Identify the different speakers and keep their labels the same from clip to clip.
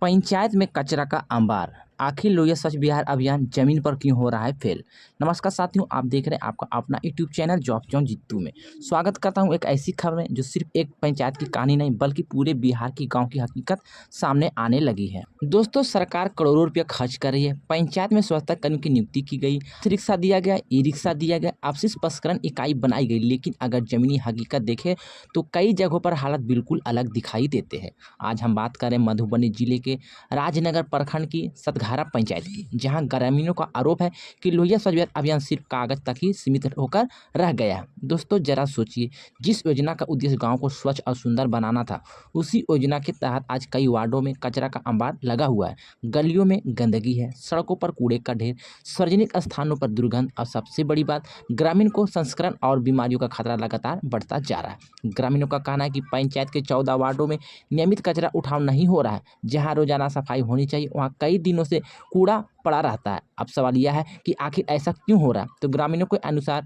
Speaker 1: पंचायत में कचरा का अंबार, आखिर लोहिया स्वच्छ बिहार अभियान जमीन पर क्यों हो रहा है फेल। नमस्कार साथियों, आप देख रहे हैं आपका अपना यूट्यूब चैनल जॉब जॉन जीतू में। स्वागत करता हूं एक ऐसी खबर में जो सिर्फ एक पंचायत की कहानी नहीं बल्कि पूरे बिहार की गांव की हकीकत सामने आने लगी है। दोस्तों, सरकार करोड़ों रुपया खर्च कर रही है, पंचायत में स्वच्छता कर्मी की नियुक्ति की गई, रिक्शा दिया गया, ई रिक्शा दिया गया, आपसी स्पष्टीकरण इकाई बनाई गई, लेकिन अगर जमीनी हकीकत देखें तो कई जगहों पर हालत बिल्कुल अलग दिखाई देते हैं। आज हम बात करें मधुबनी जिले के राजनगर प्रखंड की सतघारा पंचायत की, जहां ग्रामीणों का आरोप है कि लोहिया स्वच्छ बिहार अभियान सिर्फ कागज तक ही सीमित होकर रह गया। दोस्तों, जरा सोचिए, जिस योजना का उद्देश्य गांव को स्वच्छ और सुंदर बनाना था, उसी योजना के तहत आज कई वार्डों में कचरा का अंबार लगा हुआ है। गलियों में गंदगी है, सड़कों पर कूड़े का ढेर, सार्वजनिक स्थानों पर दुर्गंध और सबसे बड़ी बात, ग्रामीण को संक्रमण और बीमारियों का खतरा लगातार बढ़ता जा रहा है। ग्रामीणों का कहना है कि पंचायत के 14 वार्डों में नियमित कचरा उठाव नहीं हो रहा है। जहां रोजाना सफाई होनी चाहिए वहां कई दिनों से कूड़ा पड़ा रहता है। अब सवाल यह है कि आखिर ऐसा क्यों हो रहा है। तो ग्रामीणों के अनुसार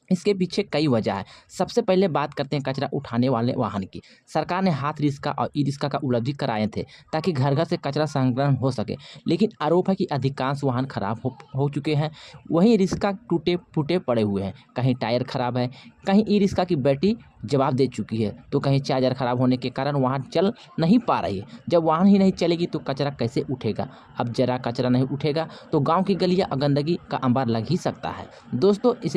Speaker 1: इसके पीछे कई वजह है। सबसे पहले बात करते हैं कचरा उठाने वाले वाहन की। सरकार ने हाथ रिक्शा और ई रिक्शा का उपलब्धि कराए थे ताकि घर घर से कचरा संग्रहण हो सके, लेकिन आरोप है कि अधिकांश वाहन खराब हो चुके हैं। वहीं रिक्शा टूटे फूटे पड़े हुए हैं, कहीं टायर खराब है, कहीं ई रिक्शा की बैटरी जवाब दे चुकी है, तो कहीं चार्जर खराब होने के कारण वाहन चल नहीं पा रही है। जब वाहन ही नहीं चलेगी तो कचरा कैसे उठेगा। अब जरा कचरा नहीं उठेगा तो गांव की गलियां और गंदगी का अंबार लग ही सकता है। दोस्तों, इस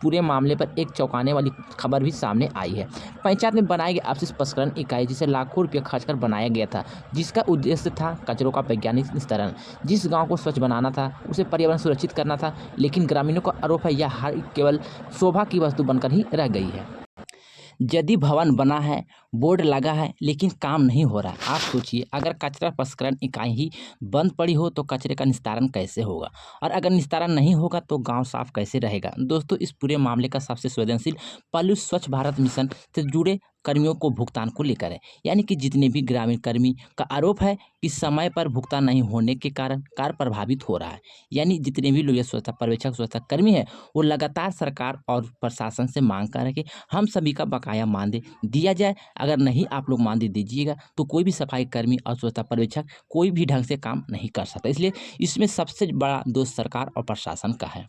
Speaker 1: पूरे मामले पर एक चौंकाने वाली खबर भी सामने आई है। पंचायत में बनाई गई आपसी स्पष्टीकरण इकाई, जिसे लाखों रुपये खर्च कर बनाया गया था, जिसका उद्देश्य था कचरों का वैज्ञानिक निस्तारण। जिस गांव को स्वच्छ बनाना था, उसे पर्यावरण सुरक्षित करना था, लेकिन ग्रामीणों का आरोप है यह हर केवल शोभा की वस्तु बनकर ही रह गई है। यदि भवन बना है, बोर्ड लगा है, लेकिन काम नहीं हो रहा है। आप सोचिए, अगर कचरा प्रसंस्करण इकाई ही बंद पड़ी हो तो कचरे का निस्तारण कैसे होगा, और अगर निस्तारण नहीं होगा तो गांव साफ कैसे रहेगा। दोस्तों, इस पूरे मामले का सबसे संवेदनशील पहलू स्वच्छ भारत मिशन से जुड़े कर्मियों को भुगतान को लेकर है। यानी कि जितने भी ग्रामीण कर्मी का आरोप है कि समय पर भुगतान नहीं होने के कारण कार्य प्रभावित हो रहा है। यानी जितने भी लोग स्वच्छता पर्यवेक्षक स्वच्छता कर्मी हैं, वो लगातार सरकार और प्रशासन से मांग कर रहे हैं कि हम सभी का बकाया मानदेय दिया जाए। अगर नहीं आप लोग मानदेय दीजिएगा तो कोई भी सफाई कर्मी और स्वच्छता पर्यवेक्षक कोई भी ढंग से काम नहीं कर सकता। इसलिए इसमें सबसे बड़ा दोष सरकार और प्रशासन का है।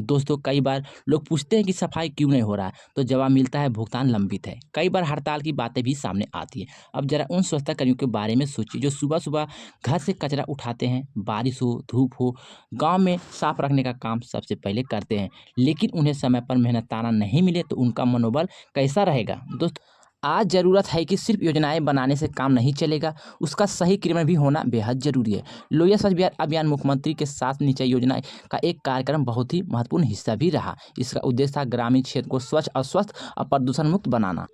Speaker 1: दोस्तों, कई बार लोग पूछते हैं कि सफाई क्यों नहीं हो रहा है, तो जवाब मिलता है भुगतान लंबित है। कई बार हड़ताल की बातें भी सामने आती है। अब जरा उन स्वच्छता कर्मियों के बारे में सोचिए जो सुबह सुबह घर से कचरा उठाते हैं, बारिश हो धूप हो, गांव में साफ रखने का काम सबसे पहले करते हैं, लेकिन उन्हें समय पर मेहनताना नहीं मिले तो उनका मनोबल कैसा रहेगा। दोस्तों, आज ज़रूरत है कि सिर्फ योजनाएं बनाने से काम नहीं चलेगा, उसका सही क्रियान्वयन भी होना बेहद जरूरी है। लोहिया स्वच्छ बिहार अभियान मुख्यमंत्री के साथ निश्चय योजना का एक कार्यक्रम बहुत ही महत्वपूर्ण हिस्सा भी रहा। इसका उद्देश्य था ग्रामीण क्षेत्र को स्वच्छ और स्वस्थ और प्रदूषण मुक्त बनाना।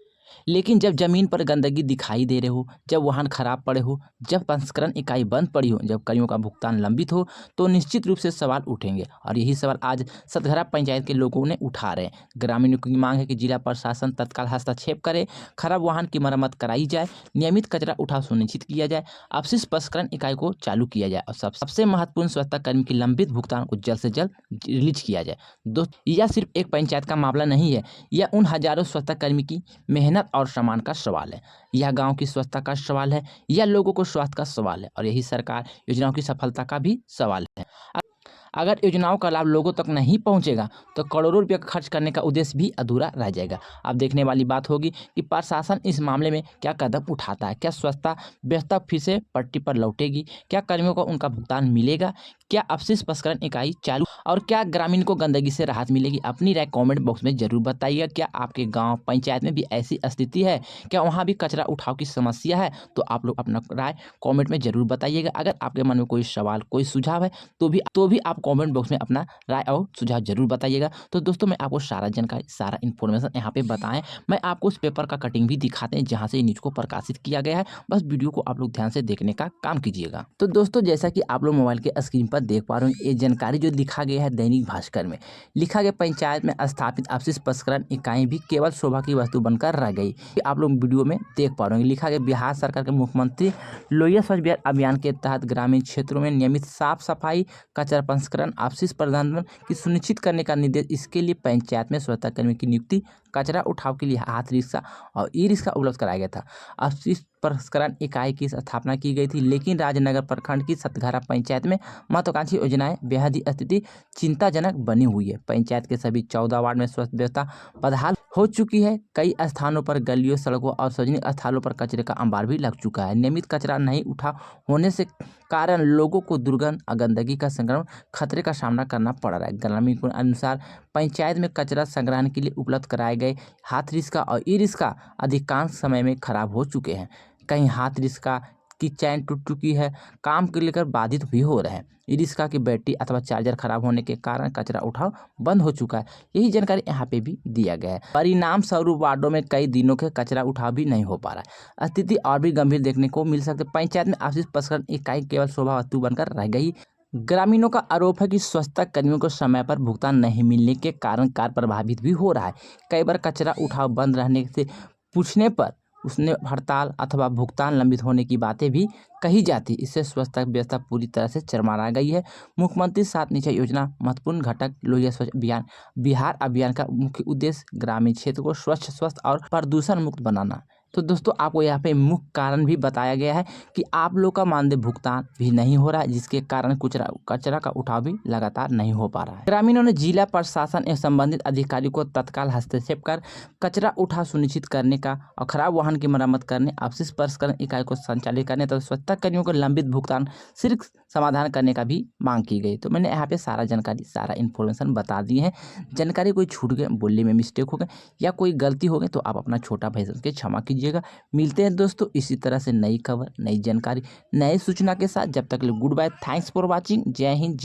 Speaker 1: लेकिन जब जमीन पर गंदगी दिखाई दे रहे हो, जब वाहन खराब पड़े हो, जब प्रसंस्करण इकाई बंद पड़ी हो, जब कर्मियों का भुगतान लंबित हो, तो निश्चित रूप से सवाल उठेंगे। और यही सवाल आज सतघरा पंचायत के लोगों ने उठा रहे हैं। ग्रामीणों की मांग है कि जिला प्रशासन तत्काल हस्तक्षेप करे, खराब वाहन की मरम्मत कराई जाए, नियमित कचरा उठाव सुनिश्चित किया जाए, आपसी प्रसंस्करण इकाई को चालू किया जाए और सबसे महत्वपूर्ण स्वच्छता कर्मी की लंबित भुगतान को जल्द से जल्द रिलीज किया जाए। दोस्तों, यह सिर्फ एक पंचायत का मामला नहीं है, यह उन हजारों स्वच्छता कर्मी की मेहनत और सम्मान का सवाल है। यह गांव की स्वच्छता का सवाल है, यह लोगों को स्वास्थ्य का सवाल है, और यही सरकार योजनाओं की सफलता का भी सवाल है। अगर योजनाओं का लाभ लोगों तक नहीं पहुंचेगा तो करोड़ों रुपये खर्च करने का उद्देश्य भी अधूरा रह जाएगा। अब देखने वाली बात होगी कि प्रशासन इस मामले में क्या कदम उठाता है। क्या स्वच्छता व्यवस्था फिर से पट्टी पर लौटेगी, क्या कर्मियों को उनका भुगतान मिलेगा, क्या आपसी प्रसंस्करण इकाई चालू, और क्या ग्रामीण को गंदगी से राहत मिलेगी। अपनी राय कमेंट बॉक्स में जरूर बताइएगा। क्या आपके गांव पंचायत में भी ऐसी स्थिति है, क्या वहां भी कचरा उठाव की समस्या है, तो आप लोग अपना राय कमेंट में जरूर बताइएगा। अगर आपके मन में कोई सवाल कोई सुझाव है तो भी आप कमेंट बॉक्स में अपना राय और सुझाव जरूर बताइएगा। तो दोस्तों, मैं आपको सारा जानकारी सारा इन्फॉर्मेशन यहाँ पे बताएं, मैं आपको उस पेपर का कटिंग भी दिखाते हैं जहाँ से न्यूज़ को प्रकाशित किया गया है। बस वीडियो को आप लोग ध्यान से देखने का काम कीजिएगा। तो दोस्तों, जैसा कि आप लोग मोबाइल के स्क्रीन पर देख पा रहे हैं, ये जानकारी जो लिखा गया है दैनिक भास्कर में, लिखा गया पंचायत में स्थापित आपसी प्रसंस्करण इकाई भी केवल शोभा की वस्तु बनकर रह गई। आप लोग वीडियो में देख पा रहे हैं, लिखा गया बिहार सरकार के मुख्यमंत्री लोहिया स्वच्छ बिहार अभियान के तहत ग्रामीण क्षेत्रों में नियमित साफ सफाई, कचरा प्रसंस्करण, आपसी प्रबंधन की सुनिश्चित करने का निर्देश। इसके लिए पंचायत में स्वच्छता कर्मी की नियुक्ति कचरा उठाव के लिए हाथ रिक्शा और ई रिक्शा उपलब्ध कराया गया था। अपशिष्ट प्रसंस्करण इकाई की स्थापना की गई थी, लेकिन राजनगर प्रखंड की सतघरा पंचायत में महत्वाकांक्षी योजनाएं बेहद ही स्थिति चिंताजनक बनी हुई है। पंचायत के सभी 14 वार्ड में स्वच्छ व्यवस्था बदहाल हो चुकी है। कई स्थानों पर गलियों, सड़कों और सार्वजनिक स्थलों पर कचरे का अंबार भी लग चुका है। नियमित कचरा नहीं उठा होने से कारण लोगों को दुर्गंध और गंदगी का संक्रमण खतरे का सामना करना पड़ रहा है। ग्रामीण के अनुसार पंचायत में कचरा संग्रहण के लिए उपलब्ध कराए गए हाथ रिक्शा और ई रिक्शा अधिकांश समय में खराब हो चुके हैं। कहीं हाथ रिक्शा की चैन टूट चुकी है, काम को लेकर बाधित भी हो रहे हैं। ई रिक्शा की बैटरी अथवा चार्जर खराब होने के कारण कचरा उठाव बंद हो चुका है। यही जानकारी यहाँ पे भी दिया गया है। परिणाम स्वरूप वार्डों में कई दिनों के कचरा उठाव भी नहीं हो पा रहा है। स्थिति और भी गंभीर देखने को मिल सकती है। पंचायत में अपशिष्ट प्रसंस्करण इकाई केवल शोभा वस्तु बनकर रह गई। ग्रामीणों का आरोप है कि स्वच्छता कर्मियों को समय पर भुगतान नहीं मिलने के कारण कार्य प्रभावित भी हो रहा है। कई बार कचरा उठाव बंद रहने से पूछने पर उसने हड़ताल अथवा भुगतान लंबित होने की बातें भी कही जाती। इससे स्वच्छता व्यवस्था पूरी तरह से चरमरा गई है। मुख्यमंत्री 7 निश्चय योजना महत्वपूर्ण घटक लोहिया स्वच्छ अभियान बिहार अभियान का मुख्य उद्देश्य ग्रामीण क्षेत्र को स्वच्छ, स्वस्थ और प्रदूषण मुक्त बनाना। तो दोस्तों आपको यहाँ पे मुख्य कारण भी बताया गया है कि आप लोग का मानदेय भुगतान भी नहीं हो रहा है, जिसके कारण कचरा का उठाव भी लगातार नहीं हो पा रहा है। ग्रामीणों ने जिला प्रशासन एवं संबंधित अधिकारियों को तत्काल हस्तक्षेप कर कचरा उठाव सुनिश्चित करने का और खराब वाहन की मरम्मत करने, अपशिष्ट प्रसंस्करण इकाई को संचालित करने तथा स्वच्छता कर्मियों को लंबित भुगतान शीघ्र समाधान करने का भी मांग की गई। तो मैंने यहाँ पे सारा जानकारी, सारा इन्फॉर्मेशन बता दी है। जानकारी कोई छूट गए, बोलने में मिस्टेक हो गए या कोई गलती हो गई तो आप अपना छोटा भाई समझ के क्षमा कीजिएगा। मिलते हैं दोस्तों इसी तरह से नई खबर, नई जानकारी, नई सूचना के साथ। जब तक good bye, thanks for watching. जय हिंद।